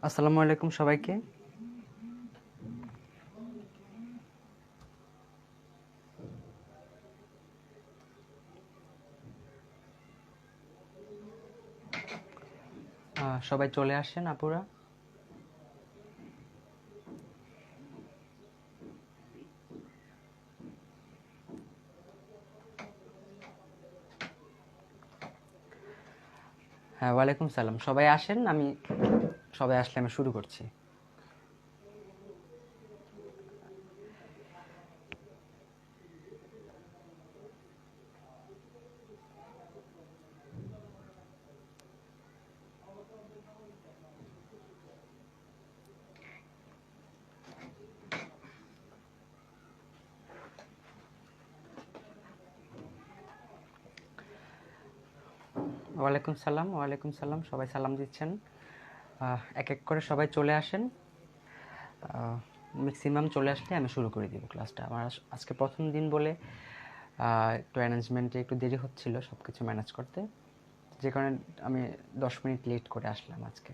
আসসালামু আলাইকুম সবাইকে। সবাই চলে আসেন আপুরা। হ্যাঁ, ওয়ালাইকুম সালাম। সবাই আসেন, সবাই আসলে আমি শুরু করছি। ওয়ালাইকুম সালাম। ওয়ালাইকুম সালাম। সবাই সালাম দিচ্ছেন। এক এক করে সবাই চলে আসেন। ম্যাক্সিমাম চলে আসলে আমি শুরু করে দিব ক্লাসটা। আমার আজকে প্রথম দিন বলে একটু অ্যারেঞ্জমেন্টে একটু দেরি হচ্ছিল সব কিছু ম্যানেজ করতে, যে কারণে আমি 10 মিনিট লেট করে আসলাম আজকে।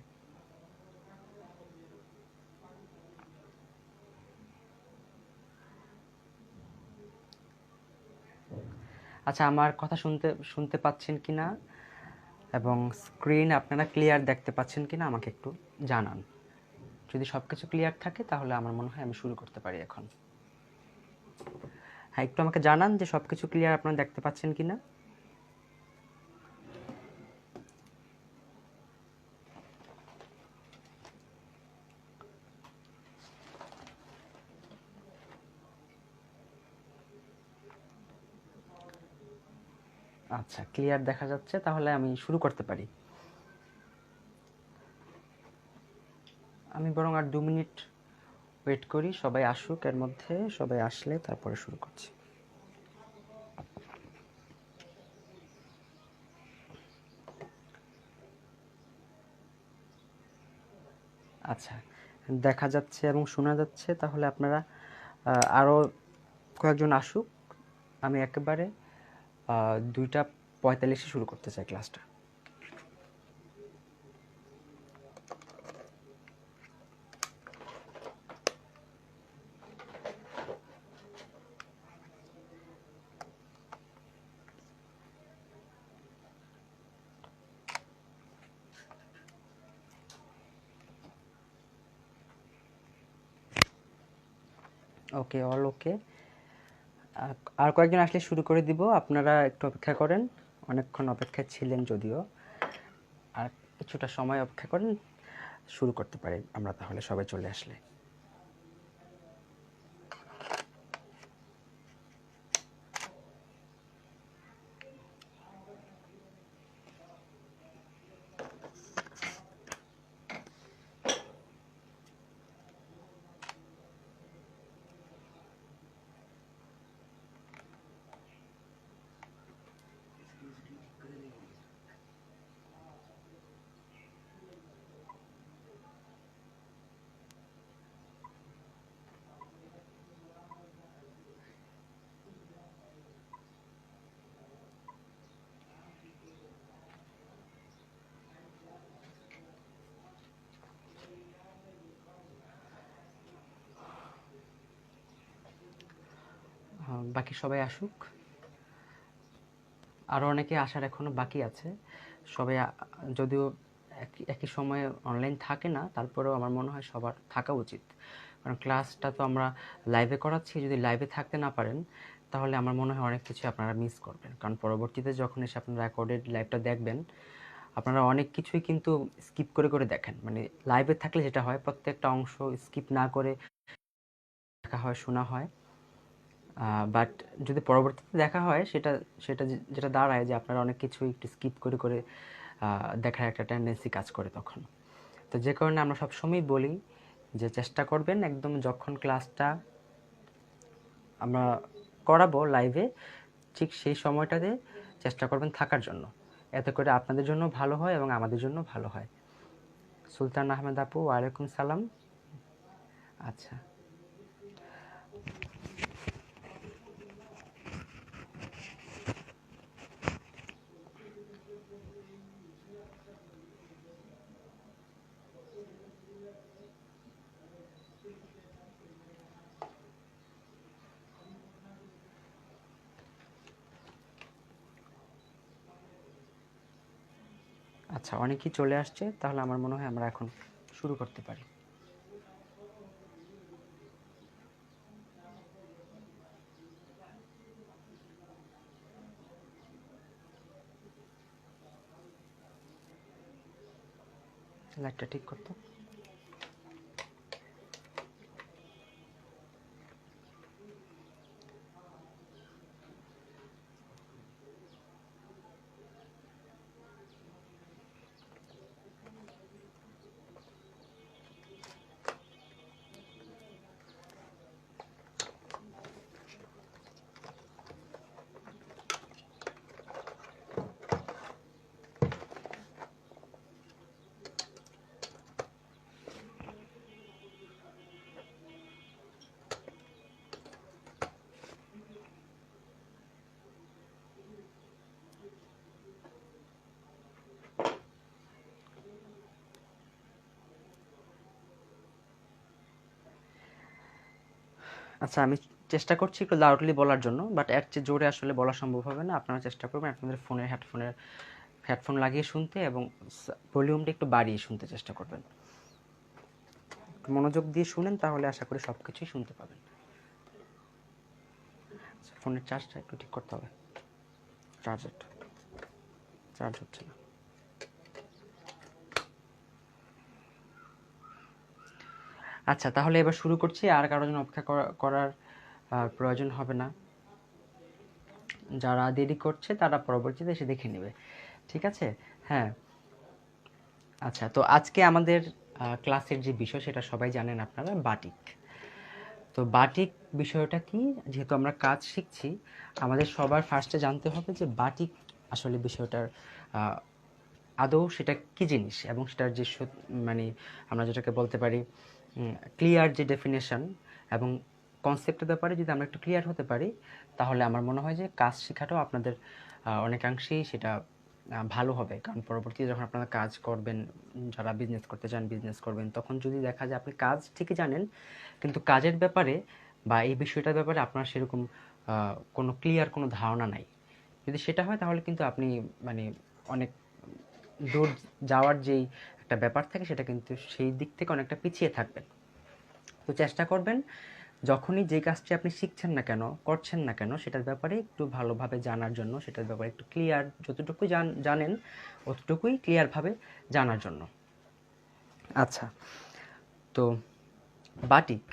আচ্ছা, আমার কথা শুনতে পাচ্ছেন কিনা এবং স্ক্রিন আপনারা ক্লিয়ার দেখতে পাচ্ছেন কিনা আমাকে একটু জানান। যদি সব কিছু ক্লিয়ার থাকে তাহলে আমার মনে হয় আমি শুরু করতে পারি এখন। হ্যাঁ, একটু আমাকে জানান যে সব কিছু ক্লিয়ার আপনারা দেখতে পাচ্ছেন কিনা। আচ্ছা, ক্লিয়ার দেখা যাচ্ছে, তাহলে আমি শুরু করতে পারি। আমি বরং আর 2 মিনিট ওয়েট করি, সবাই আসুক, এর মধ্যে সবাই আসলে তারপরে শুরু করছি। আচ্ছা, দেখা যাচ্ছে এবং শোনা যাচ্ছে, তাহলে আপনারা আরও কয়েকজন আসুক। আমি একেবারে 2:45 শুরু করতে চাই ক্লাসটা। ওকে, অল ওকে। আর কয়েকজন আসলে শুরু করে দিব, আপনারা একটু অপেক্ষা করেন। অনেকক্ষণ অপেক্ষায় ছিলেন যদিও, আর কিছুটা সময় অপেক্ষা করেন, শুরু করতে পারি আমরা তাহলে সবাই চলে আসলে। বাকি সবাই আসুক। আরও অনেকে আসার এখনও বাকি আছে। সবাই যদিও একই সময়ে অনলাইন থাকে না, তারপরেও আমার মনে হয় সবার থাকা উচিত। কারণ ক্লাসটা তো আমরা লাইভে করাচ্ছি, যদি লাইভে থাকতে না পারেন তাহলে আমার মনে হয় অনেক কিছু আপনারা মিস করবেন। কারণ পরবর্তীতে যখন এসে আপনারা রেকর্ডেড লাইভটা দেখবেন, আপনারা অনেক কিছুই কিন্তু স্কিপ করে করে দেখেন, মানে লাইভে থাকলে যেটা হয় প্রত্যেকটা অংশ স্কিপ না করে দেখা হয়, শোনা হয়। বাট যদি পরবর্তীতে দেখা হয় সেটা সেটা যেটা দাঁড়ায় যে আপনারা অনেক কিছুই একটু স্কিপ করে করে দেখার একটা টেন্ডেন্সি কাজ করে তখন। তো যে কারণে আমরা সবসময় বলি যে চেষ্টা করবেন একদম যখন ক্লাসটা আমরা করাবো লাইভে ঠিক সেই সময়টাতে চেষ্টা করবেন থাকার জন্য, এতে করে আপনাদের জন্য ভালো হয় এবং আমাদের জন্য ভালো হয়। সুলতান আহমেদ আপু, ওয়ালাইকুম সালাম। আচ্ছা আচ্ছা, অনেকেই চলে আসছে, তাহলে আমার মনে হয় আমরা এখন শুরু করতে পারি। লাইটটা ঠিক করতো। আচ্ছা, আমি চেষ্টা করছি একটু লাউডলি বলার জন্য, বাট এর চেয়ে জোরে আসলে বলা সম্ভব হবে না। আপনারা চেষ্টা করবেন আপনাদের ফোনের হেডফোন লাগিয়ে শুনতে এবং ভলিউমটা একটু বাড়িয়ে শুনতে চেষ্টা করবেন। একটু মনোযোগ দিয়ে শুনেন, তাহলে আশা করি সব কিছুই শুনতে পাবেন। আচ্ছা, ফোনের চার্জটা একটু ঠিক করতে হবে, চার্জারটা চার্জ হচ্ছে না। আচ্ছা, তাহলে এবার শুরু করছি, আর কারোর জন্য অপেক্ষা করার প্রয়োজন হবে না। যারা দেরি করছে তারা পরবর্তীতে এসে দেখে নেবে, ঠিক আছে? হ্যাঁ, আচ্ছা, তো আজকে আমাদের ক্লাসের যে বিষয় সেটা সবাই জানেন আপনারা, বাটিক। তো বাটিক বিষয়টা কি, যেহেতু আমরা কাজ শিখছি, আমাদের সবার ফার্স্টে জানতে হবে যে বাটিক আসলে বিষয়টার আদৌ সেটা কি জিনিস, এবং সেটার যে মানে আমরা যেটাকে বলতে পারি ক্লিয়ার যে ডেফিনেশন এবং কনসেপ্টের ব্যাপারে যদি আমরা একটু ক্লিয়ার হতে পারি, তাহলে আমার মনে হয় যে কাজ শেখাটাও আপনাদের অনেকাংশেই সেটা ভালো হবে। কারণ পরবর্তীতে যখন আপনারা কাজ করবেন, যারা বিজনেস করতে চান, বিজনেস করবেন, তখন যদি দেখা যায় আপনি কাজ ঠিকই জানেন কিন্তু কাজের ব্যাপারে বা এই বিষয়টার ব্যাপারে আপনার সেরকম কোনো ক্লিয়ার কোনো ধারণা নাই, যদি সেটা হয় তাহলে কিন্তু আপনি মানে অনেক দূর যাওয়ার যেই একটা ব্যাপার থাকে সেটা কিন্তু সেই দিক থেকে অনেকটা পিছিয়ে থাকবেন। তো চেষ্টা করবেন যখনই যে কাজটি আপনি শিখছেন না কেন, করছেন না কেন, সেটার ব্যাপারে একটু ভালোভাবে জানার জন্য, সেটার ব্যাপারে একটু ক্লিয়ার, যতটুকু জানেন অতটুকুই ক্লিয়ারভাবে জানার জন্য। আচ্ছা, তো বাটিক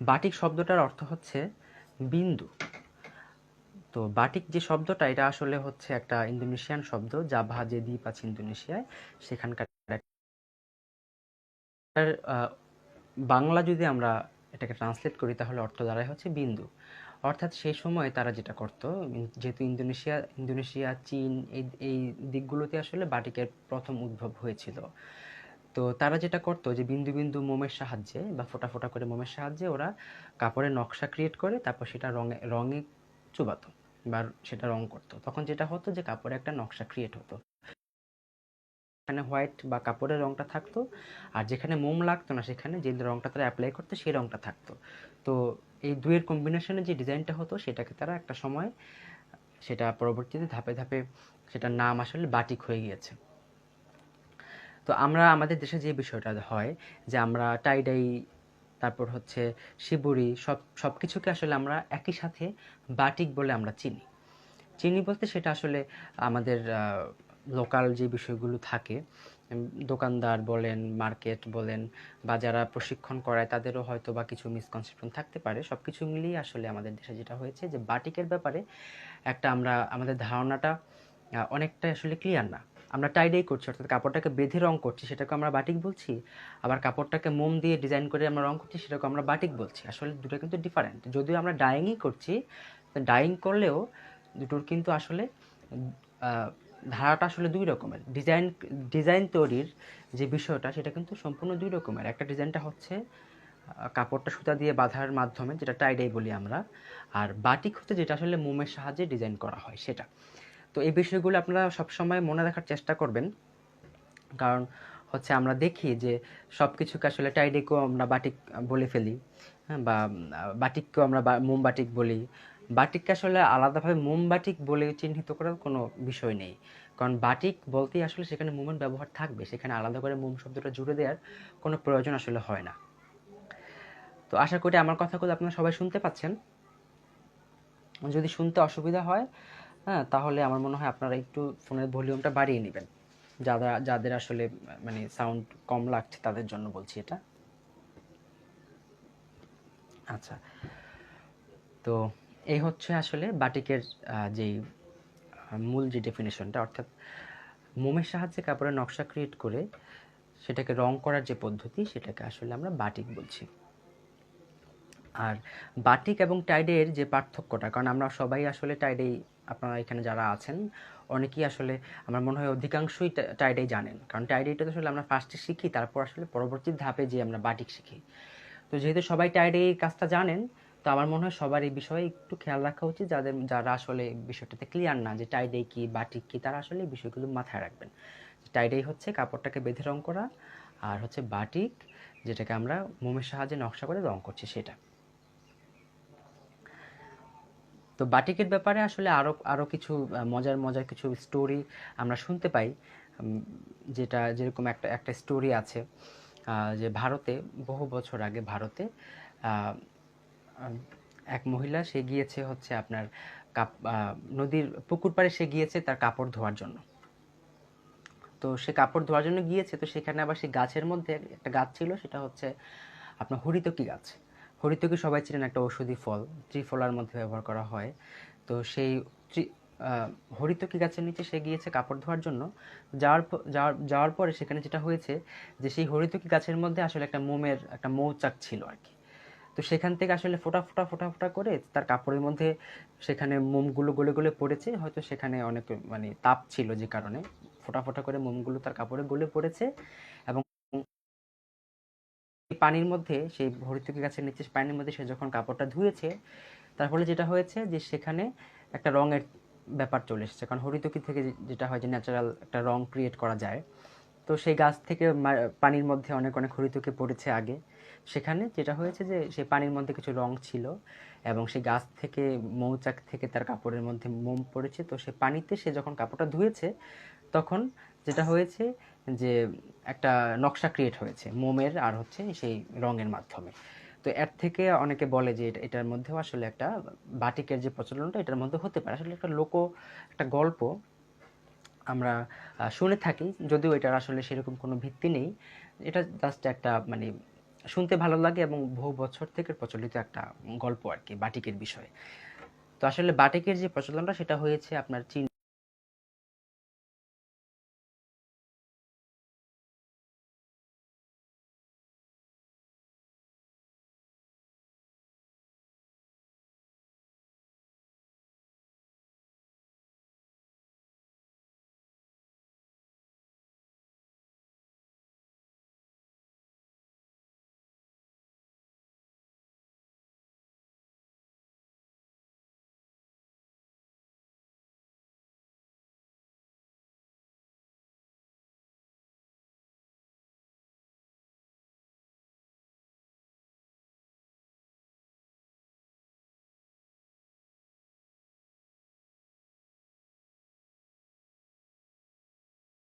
বাটিক শব্দটার অর্থ হচ্ছে বিন্দু। তো বাটিক যে শব্দটা, এটা আসলে হচ্ছে একটা ইন্দোনেশিয়ান শব্দ, জাভা যে দ্বীপ আছে ইন্দোনেশিয়ায়, সেখানকার বাংলা যদি আমরা এটাকে ট্রান্সলেট করি তাহলে অর্থ দাঁড়ায় হচ্ছে বিন্দু। অর্থাৎ সেই সময় তারা যেটা করতো, যেহেতু ইন্দোনেশিয়া, চীন, এই দিকগুলোতে আসলে বাটিকের প্রথম উদ্ভব হয়েছিল। তো তারা যেটা করতো যে বিন্দু বিন্দু মোমের সাহায্যে বা ফোঁটা ফোঁটা করে মোমের সাহায্যে ওরা কাপড়ের নকশা ক্রিয়েট করে তারপর সেটা রঙে চুবাতো বা সেটা রং করতো। তখন যেটা হতো যে কাপড়ে একটা নকশা ক্রিয়েট হতো, এখানে হোয়াইট বা কাপড়ের রংটা থাকতো, আর যেখানে মোম লাগতো না সেখানে যে রংটা তারা অ্যাপ্লাই করতো সেই রংটা থাকতো। তো এই দুইয়ের কম্বিনেশনে যে ডিজাইনটা হতো সেটাকে তারা একটা সময়, সেটা পরবর্তীতে ধাপে ধাপে সেটার নাম আসলে বাটিক হয়ে গিয়েছে। তো আমরা আমাদের দেশে যে বিষয়টা হয় যে আমরা টাইডাই, তারপর হচ্ছে শিবুরি, সব কিছুকে আসলে আমরা একই সাথে বাটিক বলে আমরা চিনি। চিনি বলতে সেটা আসলে আমাদের লোকাল যে বিষয়গুলো থাকে, দোকানদার বলেন, মার্কেট বলেন, বা যারা প্রশিক্ষণ করায় তাদেরও হয়তো বা কিছু মিসকনসেপশন থাকতে পারে। সব কিছু মিলিয়ে আসলে আমাদের দেশে যেটা হয়েছে যে বাটিকের ব্যাপারে একটা আমাদের ধারণাটা অনেকটাই আসলে ক্লিয়ার না। আমরা টাই-ডাই করছি, অর্থাৎ কাপড়টাকে বেঁধে রং করছি, সেটাকে আমরা বাটিক বলছি। আবার কাপড়টাকে মোম দিয়ে ডিজাইন করে আমরা রং করছি, সেটাকে আমরা বাটিক বলছি। আসলে দুটো কিন্তু ডিফারেন্ট। যদিও আমরা ডাইংই করছি, ডাইং করলেও দুটোর কিন্তু আসলে ধারাটা আসলে দুই রকমের। ডিজাইন তৈরির যে বিষয়টা, সেটা কিন্তু সম্পূর্ণ দুই রকমের। একটা ডিজাইনটা হচ্ছে কাপড়টা সুতা দিয়ে বাঁধার মাধ্যমে, যেটা টাই-ডাই বলি আমরা। আর বাটিক হচ্ছে যেটা আসলে মোমের সাহায্যে ডিজাইন করা হয় সেটা। তো এই বিষয়গুলো আপনারা সবসময় মনে রাখার চেষ্টা করবেন, কারণ হচ্ছে আমরা দেখি যে সব কিছুকে আসলে টাই-ডাইকেও আমরা বাটিক বলে ফেলি, হ্যাঁ, বা বাটিককেও আমরা মোম বাটিক বলি। বাটিককে আসলে আলাদাভাবে মোম বাটিক বলে চিহ্নিত করার কোনো বিষয় নেই, কারণ বাটিক বলতেই আসলে সেখানে মোমের ব্যবহার থাকবে, সেখানে আলাদা করে মোম শব্দটা জুড়ে দেওয়ার কোনো প্রয়োজন আসলে হয় না। তো আশা করি আমার কথাগুলো আপনারা সবাই শুনতে পাচ্ছেন। যদি শুনতে অসুবিধা হয়, হ্যাঁ, তাহলে আমার মনে হয় আপনারা একটু ফোনের ভলিউমটা বাড়িয়ে নেবেন। যাদের আসলে মানে সাউন্ড কম লাগছে তাদের জন্য বলছি এটা। আচ্ছা, তো এই হচ্ছে আসলে বাটিকের যেই মূল যে ডেফিনেশনটা, অর্থাৎ মোমের সাহায্যে কাপড়ের নকশা ক্রিয়েট করে সেটাকে রং করার যে পদ্ধতি, সেটাকে আসলে আমরা বাটিক বলছি। আর বাটিক এবং টাইডের যে পার্থক্যটা, কারণ আমরা সবাই আসলে টাইডেই, আপনারা এখানে যারা আছেন অনেকেই আসলে, আমার মনে হয় অধিকাংশই টাইডেই জানেন, কারণ টাইডেইটা তো আসলে আমরা ফার্স্টে শিখি, তারপর আসলে পরবর্তী ধাপে যে আমরা বাটিক শিখি। তো যেহেতু সবাই টাইডেই কাজটা জানেন, তো আমার মনে হয় সবার এই বিষয়ে একটু খেয়াল রাখা উচিত। যারা আসলে বিষয়টাতে ক্লিয়ার না যে টাইডেই কি বাটিক কি, তারা আসলে এই বিষয়গুলো মাথায় রাখবেন। টাইডেই হচ্ছে কাপড়টাকে বেঁধে রং করা, আর হচ্ছে বাটিক যেটাকে আমরা মোমের সাহায্যে নকশা করে রং করছি সেটা। তো বাটিকের ব্যাপারে আসলে আরও আরও কিছু মজার মজার কিছু স্টোরি আমরা শুনতে পাই। যেটা যেরকম একটা একটা স্টোরি আছে, যে ভারতে বহু বছর আগে ভারতে আহ, আহ, এক মহিলা, সে গিয়েছে হচ্ছে আপনার নদীর পুকুর পাড়ে সে গিয়েছে তার কাপড় ধোয়ার জন্য। তো সে কাপড় ধোয়ার জন্য গিয়েছে, তো সেখানে আবার সেই গাছের মধ্যে একটা গাছ ছিল, সেটা হচ্ছে আপনার হরিতকি গাছ। হরিতকি সবাই চিনেন, একটা ঔষধি ফল, ত্রিফলার মধ্যে ব্যবহার করা হয়। তো সেই হরিতকি গাছের নিচে সে গিয়েছে কাপড় ধোয়ার জন্য। যাওয়ার পরে সেখানে যেটা হয়েছে যে সেই হরিতকি গাছের মধ্যে আসলে একটা মোমের একটা মৌচাক ছিল আর কি। তো সেখান থেকে আসলে ফোঁটা ফোঁটা ফোঁটা ফোঁটা করে তার কাপড়ের মধ্যে সেখানে মোমগুলো গলে গলে পড়েছে। হয়তো সেখানে অনেক মানে তাপ ছিল, যে কারণে ফোঁটা ফোঁটা করে মোমগুলো তার কাপড়ে গলে পড়েছে। এবং পানির মধ্যে, সেই হরিতকি গাছের নিচে পানির মধ্যে সে যখন কাপড়টা ধুয়েছে, তার ফলে যেটা হয়েছে যে সেখানে একটা রঙের ব্যাপার চলে এসেছে, কারণ হরিতকি থেকে যেটা হয় যে ন্যাচারাল একটা রং ক্রিয়েট করা যায়। তো সেই গাছ থেকে পানির মধ্যে অনেক অনেক হরিতকি পড়েছে আগে, সেখানে যেটা হয়েছে যে সেই পানির মধ্যে কিছু রং ছিল, এবং সেই গাছ থেকে মৌচাক থেকে তার কাপড়ের মধ্যে মোম পড়েছে। তো সে পানিতে সে যখন কাপড়টা ধুয়েছে, তখন যেটা হয়েছে যে একটা নকশা ক্রিয়েট হয়েছে মোমের আর হচ্ছে সেই রঙের মাধ্যমে। তো এর থেকে অনেকে বলে যে এটার মধ্যেও আসলে একটা বাটিকের যে প্রচলনটা এটার মধ্যে হতে পারে। আসলে একটা গল্প আমরা শুনে থাকি, যদিও এটার আসলে সেরকম কোনো ভিত্তি নেই। এটা জাস্ট একটা মানে শুনতে ভালো লাগে এবং বহু বছর থেকে প্রচলিত একটা গল্প আর কি বাটিকের বিষয়ে। তো আসলে বাটিকের যে প্রচলনটা সেটা হয়েছে আপনার চীন।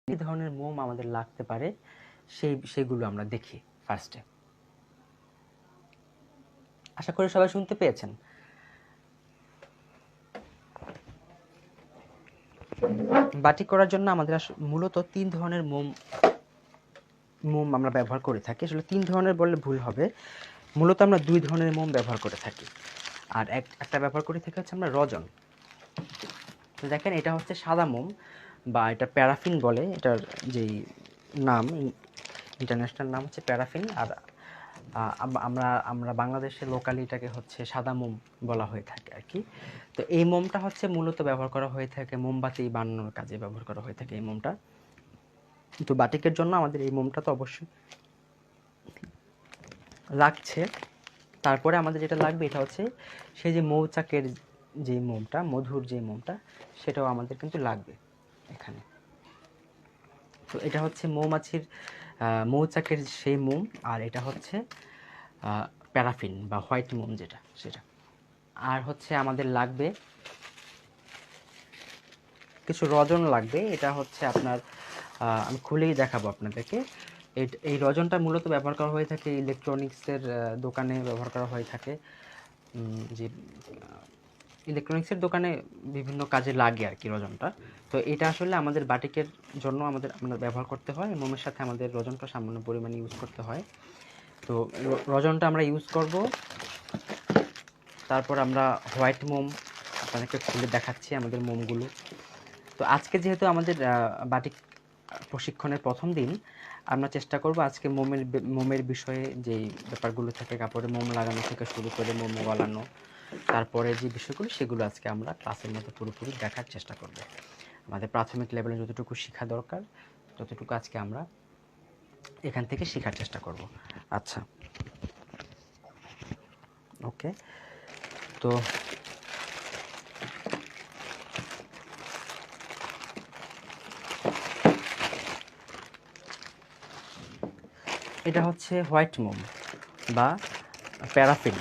এই ধরনের মোম আমাদের লাগতে পারে, সেগুলো আমরা দেখি ফার্স্টে। আশা করি সবাই শুনতে পেয়েছেন। বাটিক করার জন্য আমাদের মূলত 3 ধরনের মোম আমরা ব্যবহার করে থাকি। আসলে 3 ধরনের বললে ভুল হবে, মূলত আমরা 2 ধরনের মোম ব্যবহার করে থাকি। আর একটা ব্যবহার করে থাকি হচ্ছে আমরা রজন। তো দেখেন এটা হচ্ছে সাদা মোম বা এটা প্যারাফিন বলে, এটার যেই নাম ইন্টারন্যাশনাল নাম হচ্ছে প্যারাফিন। আর আমরা আমরা বাংলাদেশে লোকালি এটাকে হচ্ছে সাদা মোম বলা হয়ে থাকে আর কি। তো এই মোমটা হচ্ছে মূলত ব্যবহার করা হয়ে থাকে মোমবাতি বানানোর কাজে ব্যবহার করা হয়ে থাকে এই মোমটা। তো বাটিকের জন্য আমাদের এই মোমটা তো অবশ্যই লাগছে। তারপরে আমাদের যেটা লাগবে এটা হচ্ছে সেই যে মৌচাকের যে মোমটা, মধুর যে মোমটা, সেটাও আমাদের কিন্তু লাগবে এখানে। তো এটা হচ্ছে মৌমাছির মৌচাকের সেই মোম, আর এটা হচ্ছে প্যারাফিন বা হোয়াইট মোম যেটা সেটা। আর হচ্ছে আমাদের লাগবে কিছু রজন লাগবে। এটা হচ্ছে আপনার আমি খুলেই দেখাবো আপনাদেরকে। এই রজনটা মূলত ব্যবহার করা হয়ে থাকে ইলেকট্রনিক্সের দোকানে ব্যবহার করা হয়ে থাকে। যে ইলেকট্রনিক্সের দোকানে বিভিন্ন কাজে লাগে আর কি রজনটা। তো এটা আসলে আমাদের বাটিকের জন্য আমরা ব্যবহার করতে হয়। মোমের সাথে আমাদের রজনটা সামান্য পরিমাণে ইউজ করতে হয়। তো রজনটা আমরা ইউজ করব। তারপর আমরা হোয়াইট মোম আপনাদেরকে খুলে দেখাচ্ছি আমাদের মোমগুলো। তো আজকে যেহেতু আমাদের বাটিক প্রশিক্ষণের প্রথম দিন, আমরা চেষ্টা করব আজকে মোমের বিষয়ে যেই ব্যাপারগুলো থাকে, কাপড়ে মোম লাগানো থেকে শুরু করে মোম গলানো, তারপরে যে বিষয়গুলো সেগুলো আজকে আমরা ক্লাসের মধ্যে পুরোপুরি দেখার চেষ্টা করব। আমাদের প্রাথমিক লেভেলে যতটুকু শেখা দরকার ততটুকু আজকে আমরা এখান থেকে শেখার চেষ্টা করব। আচ্ছা, ওকে। তো এটা হচ্ছে হোয়াইট মোম বা প্যারাফিন।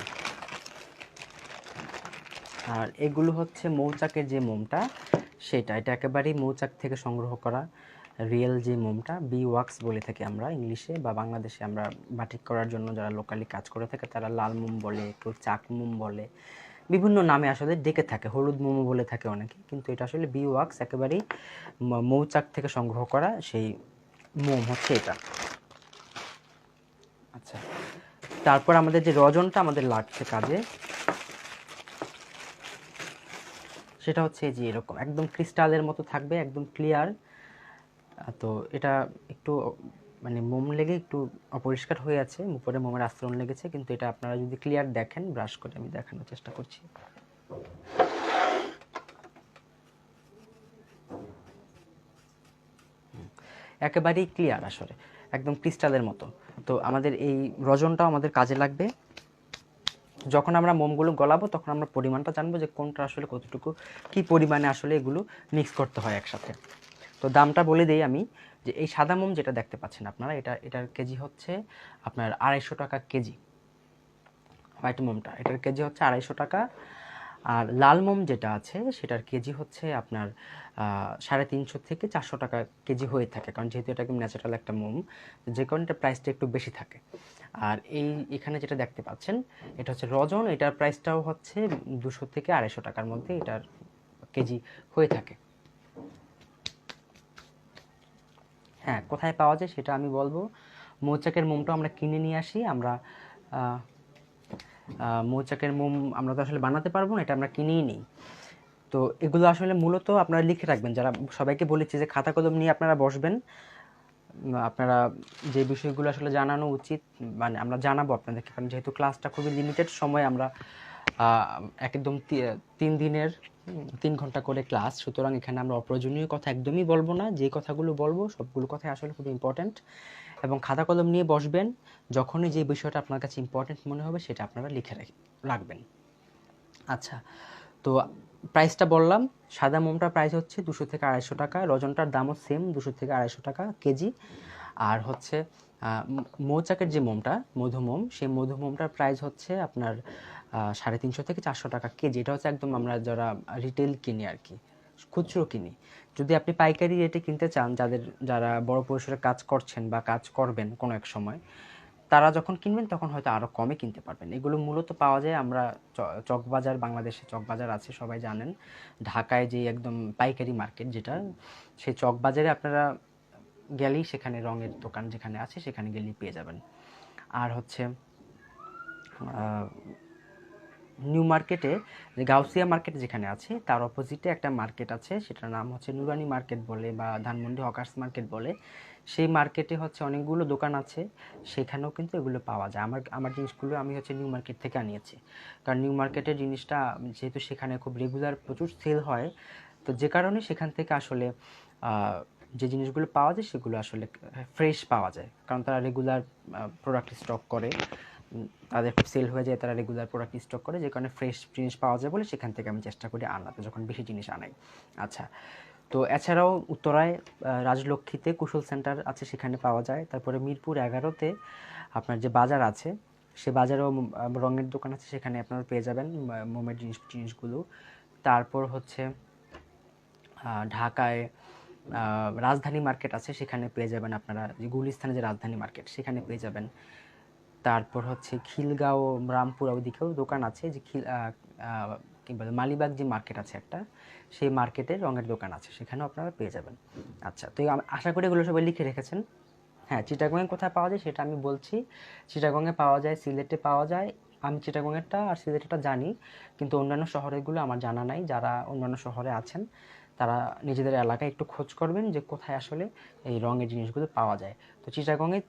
আর এগুলো হচ্ছে মৌচাকের যে মোমটা সেটা, এটা একেবারেই মৌচাক থেকে সংগ্রহ করা রিয়েল যে মোমটা, বি ওয়াক্স বলে থাকি আমরা ইংলিশে, বা বাংলাদেশে আমরা বাটিক করার জন্য যারা লোকালি কাজ করে থাকে তারা লাল মোম বলে, কেউ চাক মোম বলে, বিভিন্ন নামে আসলে ডেকে থাকে, হলুদ মোমো বলে থাকে অনেকে, কিন্তু এটা আসলে বি ওয়াক্স একেবারেই মৌচাক থেকে সংগ্রহ করা সেই মোম হচ্ছে এটা। আচ্ছা, তারপর আমাদের যে রজনটা আমাদের লাগছে কাজে, সেটা হচ্ছে যে এরকম একদম ক্রিস্টালের মতো থাকবে, একদম ক্লিয়ার। তো এটা একটু মানে মোম লেগে একটু অপরিষ্কার হয়ে আছে, উপরে মোমের আস্তরণ লেগেছে, কিন্তু এটা আপনারা যদি ক্লিয়ার দেখেন, ব্রাশ করে আমি দেখানোর চেষ্টা করছি, একেবারেই ক্লিয়ার আসলে, একদম ক্রিস্টালের মতো। তো আমাদের এই রজনটাও আমাদের কাজে লাগবে। যখন আমরা মোমগুলো গলাবো তখন আমরা পরিমাণটা জানবো যে কোনটা আসলে কতটুকু কি পরিমাণে আসলে এগুলো মিক্স করতে হয় একসাথে। তো দামটা বলে দেই আমি, যে এই সাদা মোম যেটা দেখতে পাচ্ছেন আপনারা, এটার কেজি হচ্ছে আপনার 250 টাকা কেজি। হোয়াইট মোমটা এটার কেজি হচ্ছে 250 টাকা। আর লাল মোম যেটা আছে সেটার কেজি হচ্ছে আপনার 350 থেকে 400 টাকা কেজি হয়ে থাকে, কারণ যেহেতু এটা একদম ন্যাচারাল একটা মোম, যে কারণে এটা প্রাইসটা একটু বেশি থাকে। আর এখানে যেটা দেখতে পাচ্ছেন এটা হচ্ছে রজন, এটার প্রাইসটাও হচ্ছে 200 থেকে 250 টাকার মধ্যে এটার কেজি হয়ে থাকে। হ্যাঁ, কোথায় পাওয়া যায় সেটা আমি বলবো। মৌচাকের মোমটা আমরা কিনে নিয়ে আসি আমরা। মৌচাকের মোম আমরা তো আসলে বানাতে পারবো না, এটা আমরা কিনেই নিই। তো এগুলো আসলে মূলত আপনারা লিখে রাখবেন, যারা সবাইকে বলেছি যে খাতা কলম নিয়ে আপনারা বসবেন। আপনারা যে বিষয়গুলো আসলে জানানো উচিত, মানে আমরা জানাবো আপনাদেরকে, কারণ যেহেতু ক্লাসটা খুবই লিমিটেড সময়, আমরা একদম 3 দিনের 3 ঘন্টা করে ক্লাস, সুতরাং এখানে আমরা অপ্রয়োজনীয় কথা একদমই বলবো না। যে কথাগুলো বলবো সবগুলো কথাই আসলে খুব ইম্পর্ট্যান্ট, এবং খাতা কলম নিয়ে বসবেন। যখনই যে বিষয়টা আপনার কাছে ইম্পর্ট্যান্ট মনে হবে সেটা আপনারা লিখে রাখবেন। আচ্ছা, তো প্রাইসটা বললাম, সাদা মোমটার প্রাইস হচ্ছে 200 থেকে 250 টাকা, রজনটার দামও সেম 200 থেকে 250 টাকা কেজি। আর হচ্ছে মৌচাকের যে মোমটা, মধুমোম, সেই মধুমোমটার প্রাইস হচ্ছে আপনার 350 থেকে 400 টাকা কেজি। এটা হচ্ছে একদম আমরা যারা রিটেল কিনি আর কি, খুচরো কিনি। যদি আপনি পাইকারি রেটে কিনতে চান, যারা বড় পরিসরে কাজ করছেন বা কাজ করবেন কোনো এক সময়, তারা যখন কিনবেন তখন হয়তো আরও কমে কিনতে পারবেন। এগুলো মূলত পাওয়া যায় আমরা চকবাজার, বাংলাদেশে চকবাজার আছে সবাই জানেন, ঢাকায় যে একদম পাইকারি মার্কেট যেটা, সেই চকবাজারে আপনারা গেলেই সেখানে রঙের দোকান যেখানে আছে সেখানে গেলেই পেয়ে যাবেন। আর হচ্ছে নিউ মার্কেটে, যে গাউসিয়া মার্কেট যেখানে আছে তার অপোজিটে একটা মার্কেট আছে, সেটার নাম হচ্ছে নুরানি মার্কেট বলে বা ধানমন্ডি হকার্স মার্কেট বলে। সেই মার্কেটে হচ্ছে অনেকগুলো দোকান আছে, সেখানেও কিন্তু এগুলো পাওয়া যায়। আমার জিনিসগুলো আমি হচ্ছে নিউ মার্কেট থেকে আনিয়েছি, কারণ নিউ মার্কেটের জিনিসটা যেহেতু সেখানে খুব রেগুলার প্রচুর সেল হয়, তো যে কারণে সেখান থেকে আসলে যে জিনিসগুলো পাওয়া যায় সেগুলো আসলে ফ্রেশ পাওয়া যায়, কারণ তারা রেগুলার প্রোডাক্ট স্টক করে, তাদের খুব সেল হয়ে যায়, তারা রেগুলার প্রোডাক্ট স্টক করে, যে কারণে ফ্রেশ জিনিস পাওয়া যায় বলে সেখান থেকে আমি চেষ্টা করি আনাতে যখন বেশি জিনিস আনাই। আচ্ছা, তো এছাড়াও উত্তরায় রাজলক্ষ্মীতে কুশল সেন্টার আছে, সেখানে পাওয়া যায়। তারপরে মিরপুর 11-তে আপনার যে বাজার আছে, সে বাজারেও রঙের দোকান আছে, সেখানে আপনারা পেয়ে যাবেন মোমের জিনিসগুলো। তারপর হচ্ছে ঢাকায় রাজধানী মার্কেট আছে, সেখানে পেয়ে যাবেন আপনারা, যে গুলিস্তানে যে রাজধানী মার্কেট সেখানে পেয়ে যাবেন। তারপর হচ্ছে খিলগাঁও, রামপুরা ওইদিকেও দোকান আছে, যে কি বলে মালিবাগ যে মার্কেট আছে একটা, সেই মার্কেটে রঙের দোকান আছে, সেখানেও আপনারা পেয়ে যাবেন। আচ্ছা, তো আশা করি এগুলো সবাই লিখে রেখেছেন। হ্যাঁ, চিটাগংয়ে কোথায় পাওয়া যায় সেটা আমি বলছি। চিটাগংয়ে পাওয়া যায়, সিলেটে পাওয়া যায়। আমি চিটাগংয়েরটা আর সিলেটেরটা জানি, কিন্তু অন্যান্য শহরেরগুলো আমার জানা নাই। যারা অন্যান্য শহরে আছেন তারা নিজেদের এলাকায় একটু খোঁজ করবেন যে কোথায় আসলে এই রঙের জিনিসগুলো পাওয়া যায়। তো চিটাগংয়ে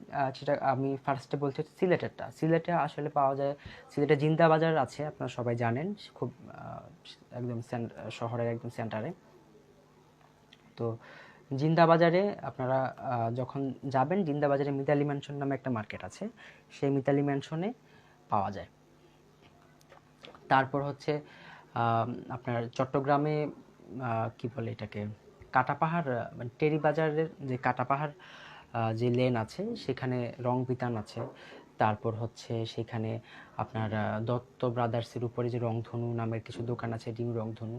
আমি ফার্স্টে বলতে হচ্ছে সিলেটেরটা। সিলেটে আসলে পাওয়া যায়, সিলেটে জিন্দা বাজার আছে, আপনারা সবাই জানেন, খুব একদম শহরের একদম সেন্টারে। তো জিন্দা বাজারে আপনারা যখন যাবেন, জিন্দা বাজারে মিতালি ম্যানশন নামে একটা মার্কেট আছে, সেই মিতালি ম্যানশনে পাওয়া যায়। তারপর হচ্ছে আপনার চট্টগ্রামে কি বলে এটাকে, কাটাপাহাড়, মানে টেরি বাজারের যে কাটাপাহাড় যে লেন আছে সেখানে রং বিতান আছে। তারপর হচ্ছে সেখানে আপনার দত্ত ব্রাদার্সের উপরে যে রংধনু নামের কিছু দোকান আছে, ডিম রংধনু,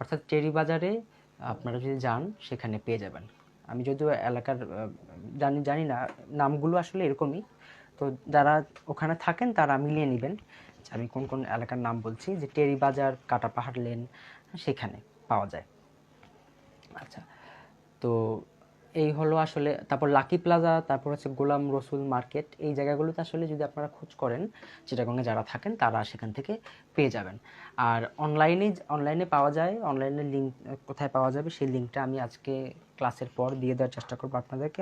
অর্থাৎ টেরি বাজারে আপনারা যদি যান সেখানে পেয়ে যাবেন। আমি যদিও এলাকার জানি না, নামগুলো আসলে এরকমই, তো যারা ওখানে থাকেন তারা মিলিয়ে নেবেন আমি কোন কোন এলাকার নাম বলছি। যে টেরি বাজার, কাটাপাহাড় লেন, সেখানে পাওয়া যায়। আচ্ছা, তো এই হলো আসলে। তারপর লাকি প্লাজা, তারপর হচ্ছে গোলাম রসুল মার্কেট, এই জায়গাগুলোতে আসলে যদি আপনারা খোঁজ করেন, চিটাগংয়ে যারা থাকেন তারা সেখান থেকে পেয়ে যাবেন। আর অনলাইনে পাওয়া যায়, অনলাইনে লিঙ্ক কোথায় পাওয়া যাবে সেই লিঙ্কটা আমি আজকে ক্লাসের পর দিয়ে দেওয়ার চেষ্টা করবো আপনাদেরকে।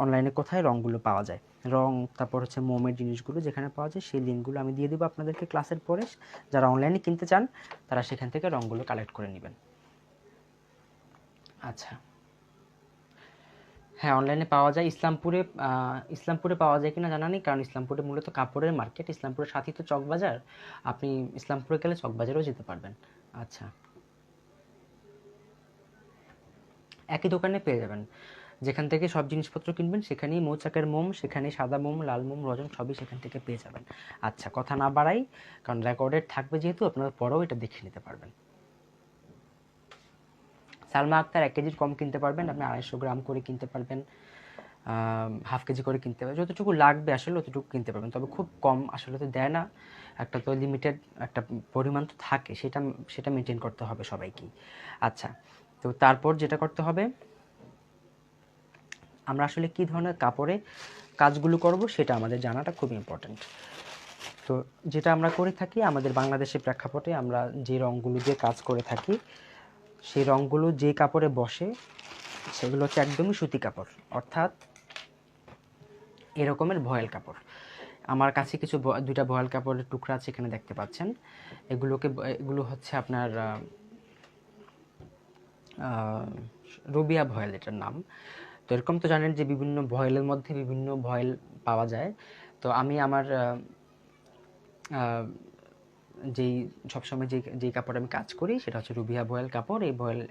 অনলাইনে কোথায় রঙগুলো পাওয়া যায়, রং, তারপর হচ্ছে মোমের জিনিসগুলো যেখানে পাওয়া যায় সেই লিঙ্কগুলো আমি দিয়ে দেবো আপনাদেরকে ক্লাসের পরে। যারা অনলাইনে কিনতে চান তারা সেখান থেকে রঙগুলো কালেক্ট করে নেবেন। আচ্ছা, হ্যাঁ, অনলাইনে পাওয়া যায়। ইসলামপুরে পাওয়া যায় কিনা জানা নেই, কারণ ইসলামপুরে মূলত কাপড়ের মার্কেট, ইসলামপুরের সাথেই তো চকবাজার, আপনি ইসলামপুরে গেলে চকবাজারেও যেতে পারবেন। আচ্ছা, একই দোকানে পেয়ে যাবেন, যেখান থেকে সব জিনিসপত্র কিনবেন সেখানেই মৌচাকের মোম, সেখানেই সাদা মোম, লাল মোম, রজন সবই সেখান থেকে পেয়ে যাবেন। আচ্ছা, কথা না বাড়াই, কারণ রেকর্ডেড থাকবে যেহেতু, আপনারা পরেও এটা দেখে নিতে পারবেন। সালমা আক্তার 1 কেজির কম কিনতে পারবেন, আপনি 250 গ্রাম করে কিনতে পারবেন, হাফ কেজি করে কিনতে পারবেন, যতটুকু লাগবে আসলে অতটুকু কিনতে পারবেন, তবে খুব কম আসলে তো দেয় না, একটা তো লিমিটেড একটা পরিমাণ তো থাকে, সেটা সেটা মেনটেন করতে হবে সবাইকেই। আচ্ছা, তো তারপর যেটা করতে হবে, আমরা আসলে কী ধরনের কাপড়ে কাজগুলো করব সেটা আমাদের জানাটা খুব ইম্পর্ট্যান্ট। তো যেটা আমরা করে থাকি আমাদের বাংলাদেশের প্রেক্ষাপটে, আমরা যে রঙগুলো দিয়ে কাজ করে থাকি সেই রঙগুলো যে কাপড়ে বসে সেগুলো হচ্ছে একদমই সুতি কাপড়, অর্থাৎ এরকমের ভয়েল কাপড়। আমার কাছে কিছু দুইটা ভয়েল কাপড়ের টুকরা আছে, এখানে দেখতে পাচ্ছেন। এগুলো হচ্ছে আপনার রুবিয়া ভয়েল, এটার নাম। তো এরকম তো জানেন যে বিভিন্ন ভয়েলের মধ্যে বিভিন্ন ভয়েল পাওয়া যায়। তো আমি আমার যেই সবসময় যেই কাপড়ে আমি কাজ করি সেটা হচ্ছে রুবিয়া ভয়েল কাপড়।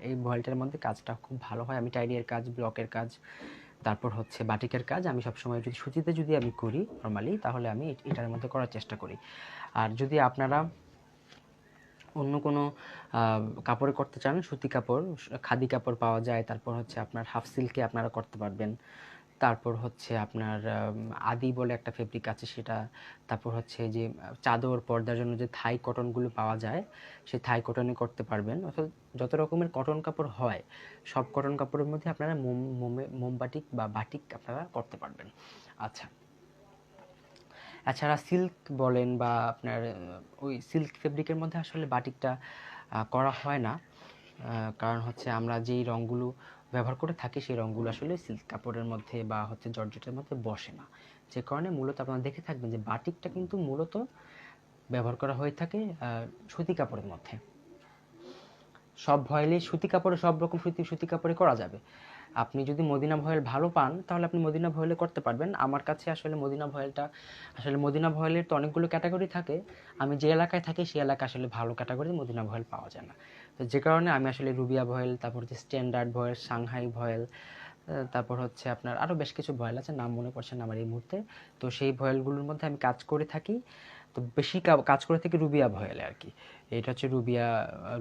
এই ভয়েলটার মধ্যে কাজটা খুব ভালো হয়। আমি টাইডের কাজ, ব্লকের কাজ, তারপর হচ্ছে বাটিকের কাজ আমি সবসময় যদি সুতিতে যদি আমি করি নর্মালি, তাহলে আমি এটার মধ্যে করার চেষ্টা করি। আর যদি আপনারা অন্য কোনো কাপড়ে করতে চান, সুতি কাপড়, খাদি কাপড় পাওয়া যায়, তারপর হচ্ছে আপনার হাফ সিল্কে আপনারা করতে পারবেন, তারপর হচ্ছে আপনার আদি বলে একটা ফেব্রিক আছে সেটা, তারপর হচ্ছে যে চাদর পর্দার জন্য যে থাই কটনগুলো পাওয়া যায় সেই থাই কটনে করতে পারবেন। অর্থাৎ যত রকমের কটন কাপড় হয় সব কটন কাপড়ের মধ্যে আপনারা মোমবাটিক বা বাটিক আপনারা করতে পারবেন। আচ্ছা, এছাড়া সিল্ক বলেন বা আপনার ওই সিল্ক ফেব্রিকের মধ্যে আসলে বাটিকটা করা হয় না, কারণ হচ্ছে আমরা যেই রঙগুলো ব্যবহার করে থাকি সেই রঙগুলো আসলে সিল্ক কাপড়ের মধ্যে বা হচ্ছে জর্জেটের মধ্যে বসে না, যে কারণে মূলত আপনারা দেখে থাকবেন যে বাটিকটা কিন্তু মূলত ব্যবহার করা হয়ে থাকে সুতি কাপড়ের মধ্যে। সব ভয়েলে সুতি কাপড়ে সব রকম সুতি কাপড়ে করা যাবে। আপনি যদি মদিনা ভয়েল ভালো পান তাহলে আপনি মদিনা ভয়েলে করতে পারবেন। আমার কাছে আসলে মদিনা ভয়েলটা আসলে মদিনা ভয়েলের তো অনেকগুলো ক্যাটাগরি থাকে, আমি যে এলাকায় থাকি সেই এলাকায় আসলে ভালো ক্যাটাগরির মদিনা ভয়েল পাওয়া যায় না, তো যে কারণে আমি আসলে রুবিয়া ভয়েল, তারপর হচ্ছে স্ট্যান্ডার্ড ভয়েল, সাংহাই ভয়েল, তারপর হচ্ছে আপনার আরও বেশ কিছু ভয়েল আছে, নাম মনে পড়ছে না আমার এই মুহূর্তে, তো সেই ভয়েলগুলোর মধ্যে আমি কাজ করে থাকি। তো বেশি কাজ করে থাকি রুবিয়া ভয়েলে আর কি। এটা হচ্ছে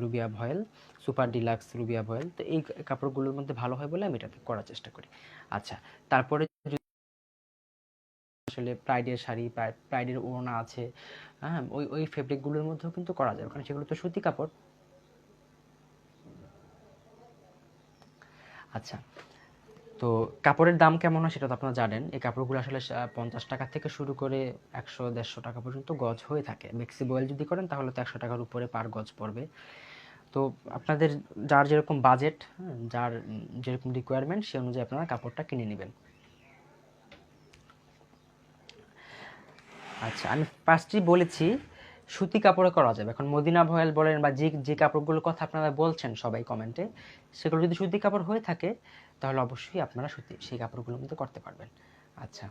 রুবিয়া ভয়েল, সুপার ডিলাক্স রুবিয়া ভয়েল। তো এই কাপড়গুলোর মধ্যে ভালো হয় বলে আমি এটাতে করার চেষ্টা করি। আচ্ছা, তারপরে আসলে প্রাইডের শাড়ি, প্রাইডের ওড়না আছে, হ্যাঁ, ওই ফেব্রিকগুলোর মধ্যেও কিন্তু করা যায়, কারণ সেগুলো তো সুতি কাপড়। আচ্ছা, তো কাপড়ের দাম কেমন হয় সেটা তো আপনারা জানেন। এই কাপড়গুলো আসলে 50 টাকা থেকে শুরু করে 100-150 টাকা পর্যন্ত গজ হয়ে থাকে। মেক্সি বয়েল যদি করেন তাহলে তো 100 টাকার উপরে পার গজ পড়বে। তো আপনাদের যার যেরকম বাজেট, যার যেরকম রিকোয়ারমেন্ট সে অনুযায়ী আপনারা কাপড়টা কিনে নেবেন। আচ্ছা, আমি ফার্স্টই বলেছি সুতি কাপড়ে করা যাবে। এখন মদিনা ভয়েল বলেন বা যে কাপড়গুলোর কথা আপনারা বলছেন সবাই কমেন্টে, সেগুলো যদি সুতি কাপড় হয়ে থাকে তাহলে অবশ্যই আপনারা সেই কাপড়গুলোর মধ্যে করতে পারবেন। আচ্ছা,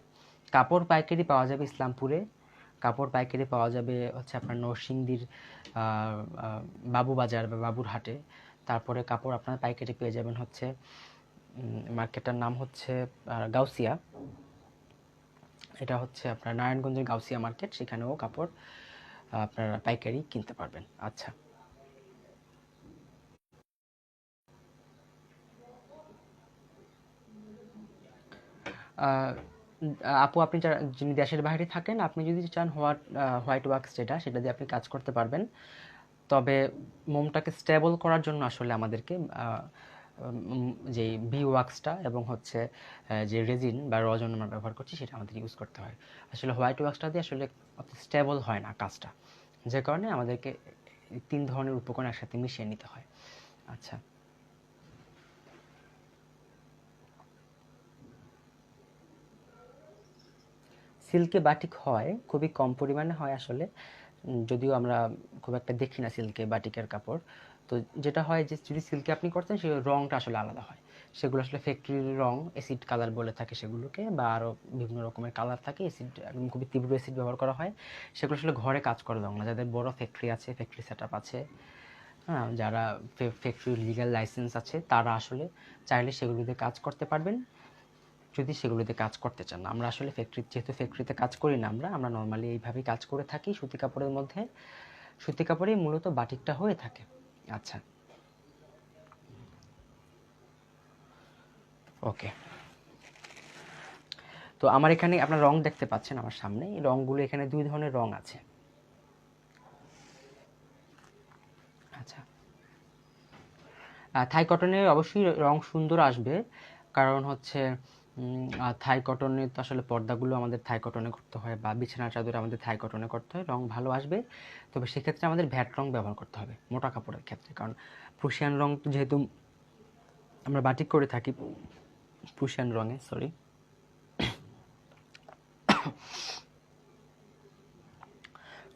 কাপড় পাইকারি পাওয়া যাবে ইসলামপুরে, কাপড় পাইকারি পাওয়া যাবে হচ্ছে আপনার নরসিংদীর বাবুবাজার বা বাবুরহাটে। তারপরে কাপড় আপনারা পাইকারি পেয়ে যাবেন হচ্ছে মার্কেটটার নাম হচ্ছে গাউসিয়া, এটা হচ্ছে আপনার নারায়ণগঞ্জের গাউসিয়া মার্কেট, সেখানেও কাপড় আপনারা পাইকারি কিনতে পারবেন। আচ্ছা, আপু আপনি যিনি দেশের বাইরে থাকেন, আপনি যদি চান হোয়াইট ওয়াক্স সেটা দিয়ে আপনি কাজ করতে পারবেন। তবে মোমটাকে স্টেবল করার জন্য আসলে আমাদেরকে যে বি ওয়াক্সটা এবং হচ্ছে যে রেজিন বা রজন আমরা ব্যবহার করছি সেটা আমাদের ইউজ করতে হয়। আসলে হোয়াইট ওয়াক্সটা দিয়ে আসলে স্টেবল হয় না কাজটা, যে কারণে আমাদেরকে 3 ধরনের উপকরণ একসাথে মিশিয়ে নিতে হয়। আচ্ছা, সিল্কে বাটিক হয়, খুবই কম পরিমাণে হয় আসলে, যদিও আমরা খুব একটা দেখি না সিল্কে বাটিকের কাপড়। তো যেটা হয় যে যদি সিল্কে আপনি করতেন সেই রঙটা আসলে আলাদা হয়, সেগুলো আসলে ফ্যাক্টরির রং, অ্যাসিড কালার বলে থাকে সেগুলোকে, বা আরও বিভিন্ন রকমের কালার থাকে, অ্যাসিড একদম খুবই তীব্র অ্যাসিড ব্যবহার করা হয়। সেগুলো আসলে ঘরে কাজ করা রং না, যাদের বড় ফ্যাক্টরি আছে, ফ্যাক্টরি সেট আপ আছে, হ্যাঁ, যারা ফ্যাক্টরির লিগ্যাল লাইসেন্স আছে তারা আসলে চাইলে সেগুলোতে কাজ করতে পারবেন, যদি সেগুলোতে কাজ করতে চান। আমরা আসলে যেহেতু ফ্যাক্টরিতে কাজ করি না, আমরা নর্মালি এইভাবেই কাজ করে থাকি সুতি কাপড়ের মধ্যে, সুতি কাপড়েই মূলত বাটিকটা হয়ে থাকে। আচ্ছা, ওকে। তো আমার এখানে আপনার রং দেখতে পাচ্ছেন আমার সামনে, এই রঙগুলো এখানে 2 ধরনের রং আছে। আচ্ছা, থাই কটনে অবশ্যই রং সুন্দর আসবে, কারণ হচ্ছে থাই কটনে তো আসলে পর্দাগুলো আমাদের থাই কটনে করতে হয়, বা বিছানার চাদর আমাদের থাই কটনে করতে হয়, রং ভালো আসবে। তবে সেক্ষেত্রে আমাদের ভ্যাট রং ব্যবহার করতে হবে মোটা কাপড়ের ক্ষেত্রে, কারণ প্রুশিয়ান রং তো যেহেতু আমরা বাটিক করে থাকি, প্রুশিয়ান রঙে, সরি,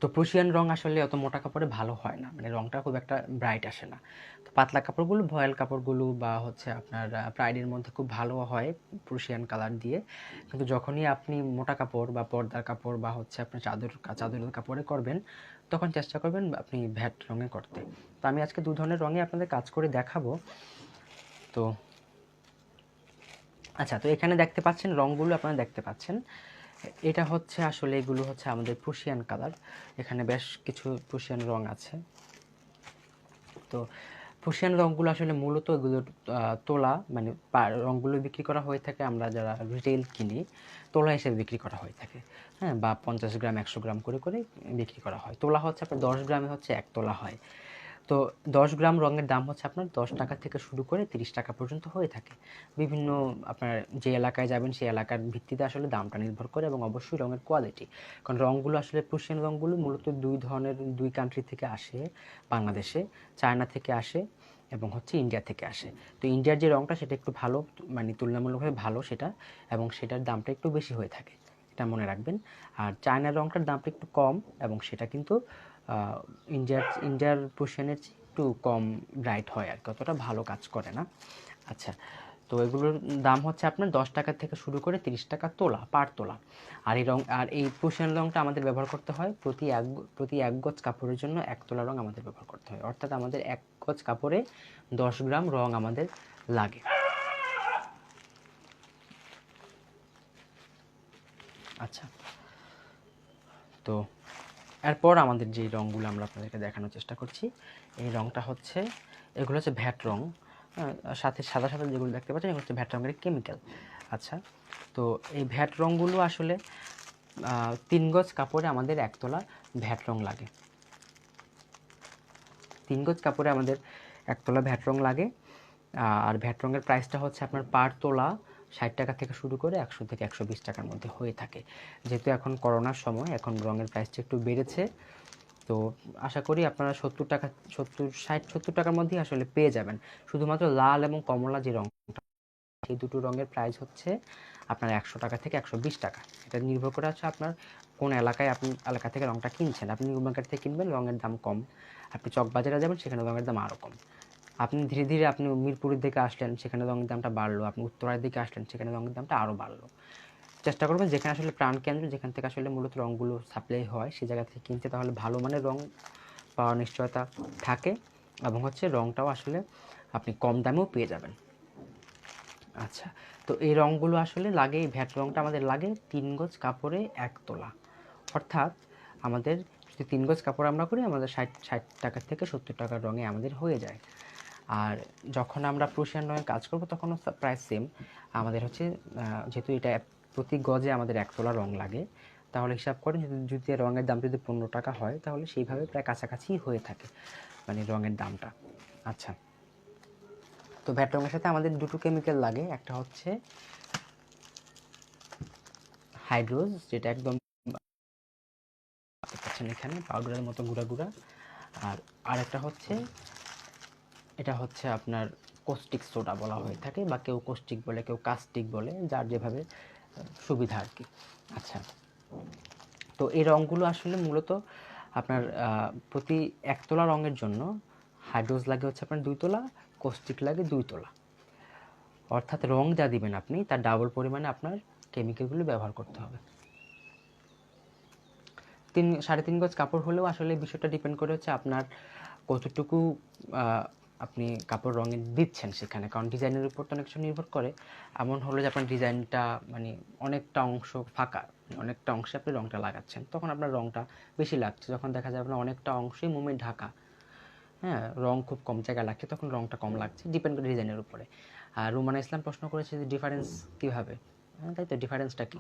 তো প্রুশিয়ান রং আসলে অত মোটা কাপড়ে ভালো হয় না, মানে রংটা খুব একটা ব্রাইট আসে না। তো পাতলা কাপড়গুলো, ভয়েল কাপড়গুলো বা হচ্ছে আপনার প্রাইডের মধ্যে খুব ভালো হয় প্রুশিয়ান কালার দিয়ে। কিন্তু যখনই আপনি মোটা কাপড় বা পর্দার কাপড় বা হচ্ছে আপনার চাদরের কাপড়ে করবেন, তখন চেষ্টা করবেন আপনি ভ্যাট রঙে করতে। তো আমি আজকে 2 ধরনের রঙে আপনাদের কাজ করে দেখাবো। তো আচ্ছা, তো এখানে দেখতে পাচ্ছেন রঙগুলো, আপনারা দেখতে পাচ্ছেন এটা হচ্ছে আসলে এগুলো হচ্ছে আমাদের প্রুশিয়ান কালার, এখানে বেশ কিছু প্রুশিয়ান রং আছে। তো প্রুশিয়ান রঙগুলো আসলে মূলত এগুলো তোলা, মানে রঙগুলো বিক্রি করা হয়ে থাকে, আমরা যারা রিটেল কিনি তোলা হিসেবে বিক্রি করা হয়ে থাকে, হ্যাঁ, বা 50 গ্রাম 100 গ্রাম করে করে বিক্রি করা হয়। তোলা হচ্ছে আপনার 10 গ্রামে হচ্ছে 1 তোলা হয়। তো 10 গ্রাম রঙের দাম হচ্ছে আপনার 10 টাকা থেকে শুরু করে 30 টাকা পর্যন্ত হয়ে থাকে। বিভিন্ন আপনার যে এলাকায় যাবেন সেই এলাকার ভিত্তিতে আসলে দামটা নির্ভর করে, এবং অবশ্যই রঙের কোয়ালিটি। কারণ রঙগুলো আসলে প্রুশিয়ান রঙগুলো মূলত দুই কান্ট্রি থেকে আসে বাংলাদেশে, চায়না থেকে আসে এবং হচ্ছে ইন্ডিয়া থেকে আসে। তো ইন্ডিয়ার যে রঙটা সেটা একটু ভালো, মানে তুলনামূলকভাবে ভালো সেটা, এবং সেটার দামটা একটু বেশি হয়ে থাকে, এটা মনে রাখবেন। আর চায়নার রঙটার দামটা একটু কম, এবং সেটা কিন্তু ইন্ডিয়ার প্রুশিয়ানের চেয়ে একটু কম ব্রাইট হয় আর কি, অতটা ভালো কাজ করে না। আচ্ছা, তো এগুলোর দাম হচ্ছে আপনার 10 টাকা থেকে শুরু করে 30 টাকা তোলা, পার তোলা। আর এই প্রুশিয়ান রঙটা আমাদের ব্যবহার করতে হয় প্রতি এক গজ কাপড়ের জন্য 1 তোলা রং আমাদের ব্যবহার করতে হয়, অর্থাৎ আমাদের 1 গজ কাপড়ে 10 গ্রাম রং আমাদের লাগে। আচ্ছা, তো এরপর আমাদের যে রঙগুলো আমরা আপনাদেরকে দেখানোর চেষ্টা করছি, এই রঙটা হচ্ছে, এগুলো হচ্ছে ভ্যাট রং, সাথে সাদা সাদা যেগুলো দেখতে পাচ্ছেন এগুলো হচ্ছে ভ্যাট রঙের কেমিক্যাল। আচ্ছা, তো এই ভ্যাট রঙগুলো আসলে 3 গজ কাপড়ে আমাদের 1 তোলা ভ্যাট রং লাগে। 3 গজ কাপড়ে আমাদের 1 তোলা ভ্যাট রং লাগে। আর ভ্যাট রঙের প্রাইসটা হচ্ছে আপনার পার তোলা 60 টাকা থেকে শুরু করে 100 থেকে 120 টাকার মধ্যে হয়ে থাকে। যেহেতু এখন করোনার সময়, এখন রঙের প্রাইসটা একটু বেড়েছে, তো আশা করি আপনারা 70 টাকা 70 টাকার মধ্যেই আসলে পেয়ে যাবেন। শুধুমাত্র লাল এবং কমলা যে রঙটা, এই দুটো রঙের প্রাইস হচ্ছে আপনার 100 টাকা থেকে 120 টাকা। এটা নির্ভর করে আছে আপনার কোন এলাকায়, আপনি এলাকা থেকে রঙটা কিনছেন। আপনি নিউ মার্কেট থেকে কিনবেন, রঙের দাম কম। আপনি চকবাজারে যাবেন, সেখানে রঙের দাম আরও কম। আপনি ধীরে ধীরে আপনি মিরপুরের দিকে আসলেন, সেখানে রঙের দামটা বাড়লো। আপনি উত্তরার দিকে আসলেন, সেখানে রঙের দামটা আরও বাড়লো। চেষ্টা করবেন যেখানে আসলে প্রাণকেন্দ্র, যেখান থেকে আসলে মূলত রঙগুলো সাপ্লাই হয়, সেই জায়গা থেকে কিনতে, তাহলে ভালো মানের রঙ পাওয়ার নিশ্চয়তা থাকে, এবং হচ্ছে রঙটাও আসলে আপনি কম দামেও পেয়ে যাবেন। আচ্ছা, তো এই রঙগুলো আসলে লাগে, এই ভ্যাট রঙটা আমাদের লাগে 3 গজ কাপড়ে 1 তোলা, অর্থাৎ আমাদের যদি 3 গজ কাপড় আমরা করি, আমাদের 60 টাকা থেকে 70 টাকার রঙে আমাদের হয়ে যায়। আর যখন আমরা প্রুশিয়ান রঙে কাজ করব তখনও প্রায় সেম। আমাদের হচ্ছে যেহেতু এটা প্রতি গজে আমাদের 1 তোলা রং লাগে, তাহলে হিসাব করেন যদি রঙের দাম যদি 15 টাকা হয়, তাহলে সেইভাবে প্রায় কাছাকাছি হয়ে থাকে, মানে রঙের দামটা। আচ্ছা, তো ভ্যাট রঙের সাথে আমাদের দুটো কেমিক্যাল লাগে, একটা হচ্ছে হাইড্রোজ, যেটা একদম পাচ্ছেন এখানে পাউডারের মতো গুঁড়া গুঁড়া, আর আরেকটা হচ্ছে, এটা হচ্ছে আপনার কোস্টিক সোডা বলা হয়ে থাকে, বা কেউ কোস্টিক বলে, কেউ কাস্টিক বলে, যার যেভাবে সুবিধা আর কি। আচ্ছা, তো এই রঙগুলো আসলে মূলত আপনার প্রতি 1 তোলা রঙের জন্য হাইড্রোজ লাগে হচ্ছে আপনার 2 তোলা, কোস্টিক লাগে 2 তোলা, অর্থাৎ রং যা দিবেন আপনি তার ডাবল পরিমাণে আপনার কেমিক্যালগুলো ব্যবহার করতে হবে। 3.5 গজ কাপড় হলেও আসলে বিষয়টা ডিপেন্ড করে হচ্ছে আপনার কতটুকু আপনি কাপড় রঙে দিচ্ছেন সেখানে, কারণ ডিজাইনের উপর তো অনেক কিছু নির্ভর করে। এমন হলো যে আপনার ডিজাইনটা মানে অনেকটা অংশ ফাঁকা, অনেকটা অংশে আপনি রঙটা লাগাচ্ছেন, তখন আপনার রঙটা বেশি লাগছে। যখন দেখা যায় আপনার অনেকটা অংশই মোমে ঢাকা, হ্যাঁ, রং খুব কম জায়গায় লাগছে, তখন রংটা কম লাগছে, ডিপেন্ড করে ডিজাইনের উপরে। আর রুমানা ইসলাম প্রশ্ন করেছে যে ডিফারেন্স কীভাবে, হ্যাঁ তাই তো, ডিফারেন্সটা কী?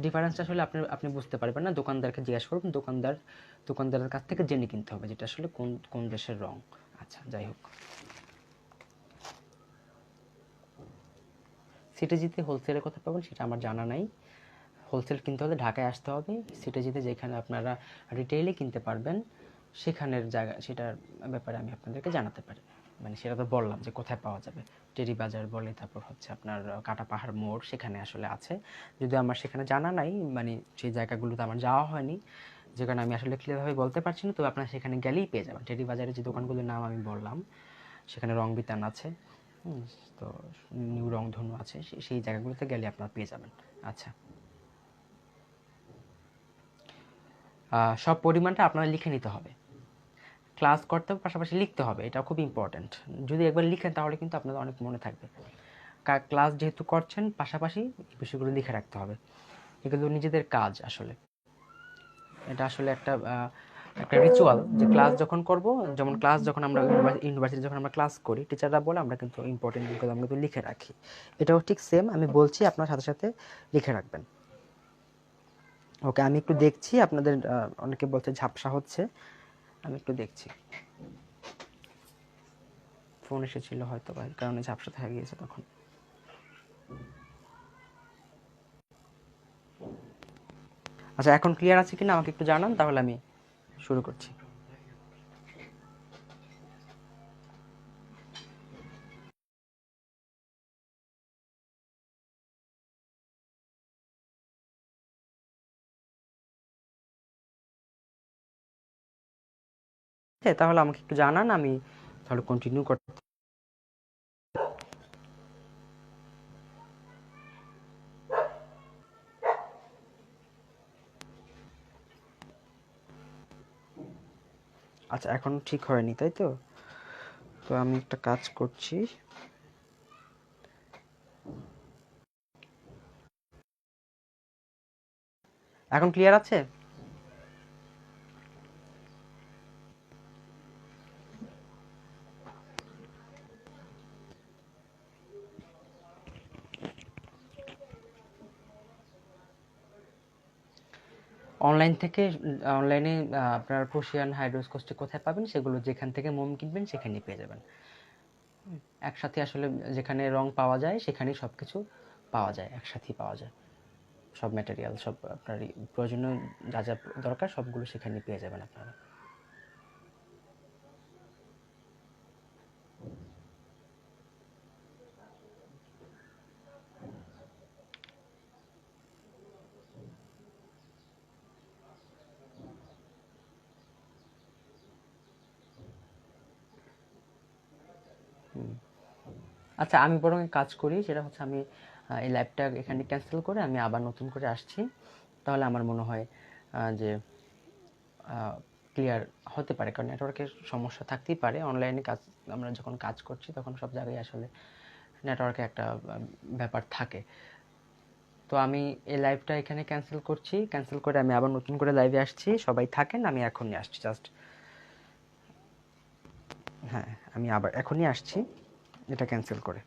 ডিফারেন্সটা আসলে আপনি বুঝতে পারবেন না, দোকানদারকে জিজ্ঞাসা করবেন, দোকানদারের কাছ থেকে জেনে কিনতে হবে যেটা আসলে কোন কোন দেশের রং। আচ্ছা, যাই হোক, সিটিজিতে হোলসেলের কথা পাবেন সেটা আমার জানা নাই। হোলসেল কিনতে হলে ঢাকায় আসতে হবে। সিটিজিতে যেখানে আপনারা রিটেইলে কিনতে পারবেন, সেখানের জায়গা, সেটার ব্যাপারে আমি আপনাদেরকে জানাতে পারি। মানে সেটা তো বললাম যে কোথায় পাওয়া যাবে, টেরি বাজার বলে, তারপর হচ্ছে আপনার কাটা পাহাড় মোড়, সেখানে আসলে আছে। যদি আমার সেখানে জানা নাই, মানে সেই জায়গাগুলোতে আমার যাওয়া হয়নি, যে কারণে আমি আসলে ক্লিয়ারভাবে বলতে পারছি না, তবে আপনারা সেখানে গেলেই পেয়ে যাবেন। টেরি বাজারের যে দোকানগুলোর নাম আমি বললাম, সেখানে রং বিতান আছে, তো নিউ রংধনু আছে, সেই জায়গাগুলোতে গেলে আপনারা পেয়ে যাবেন। আচ্ছা, সব পরিমাণটা আপনারা লিখে নিতে হবে, ক্লাস করতে হবে, পাশাপাশি লিখতে হবে, এটা খুব ইম্পর্ট্যান্ট। যদি একবার লিখেন তাহলে কিন্তু আপনাদের অনেক মনে থাকবে। ক্লাস যেহেতু করছেন, পাশাপাশি বিষয়গুলো লিখে রাখতে হবে, এগুলো নিজেদের কাজ আসলে। এটা আসলে একটা একটা রিচুয়াল, যে ক্লাস যখন করব, যেমন ক্লাস যখন আমরা ইউনিভার্সিটি যখন আমরা ক্লাস করি, টিচাররা বলে আমরা কিন্তু ইম্পর্টেন্ট জিনিসগুলো আমরা কিন্তু লিখে রাখি। এটাও ঠিক সেম আমি বলছি, আপনার সাথে সাথে লিখে রাখবেন। ওকে, আমি একটু দেখছি আপনাদের অনেকে বলছে ঝাপসা হচ্ছে, আমি একটু দেখছি। ফোন এসেছিল হয়তো বা এই কারণে ঝাপসা দেখা গিয়েছে তখন। আচ্ছা, এখন ক্লিয়ার আছে কিনা আমাকে একটু জানান, তাহলে আমি শুরু করছি। হ্যাঁ, তাহলে আমাকে একটু জানান, আমি তাহলে কন্টিনিউ করতে। আচ্ছা, এখন ঠিক হয়নি তাই তো? তো আমি একটা কাজ করছি। এখন ক্লিয়ার আছে? অনলাইন থেকে, অনলাইনে আপনার প্রুশিয়ান হাইড্রোস্কোপটি কোথায় পাবেন, সেগুলো যেখান থেকে মোম কিনবেন সেখানেই পেয়ে যাবেন। একসাথে আসলে যেখানে রং পাওয়া যায় সেখানেই সব কিছু পাওয়া যায়, একসাথেই পাওয়া যায়। সব ম্যাটেরিয়াল, সব আপনার প্রয়োজনীয় যা যা দরকার সবগুলো সেখানে পেয়ে যাবেন আপনারা। আচ্ছা, আমি বরং এক কাজ করি, সেটা হচ্ছে আমি এই লাইভটা এখানে ক্যান্সেল করে আমি আবার নতুন করে আসছি। তাহলে আমার মনে হয় যে ক্লিয়ার হতে পারে, কারণ নেটওয়ার্কের সমস্যা থাকতেই পারে। অনলাইনে কাজ, আমরা যখন কাজ করছি তখন সব জায়গায় আসলে নেটওয়ার্কে একটা ব্যাপার থাকে। তো আমি এই লাইভটা এখানে ক্যান্সেল করছি, ক্যান্সেল করে আমি আবার নতুন করে লাইভে আসছি। সবাই থাকেন, আমি এখনই আসছি জাস্ট। হ্যাঁ, আমি আবার এখনই আসছি এটা ক্যান্সেল করে।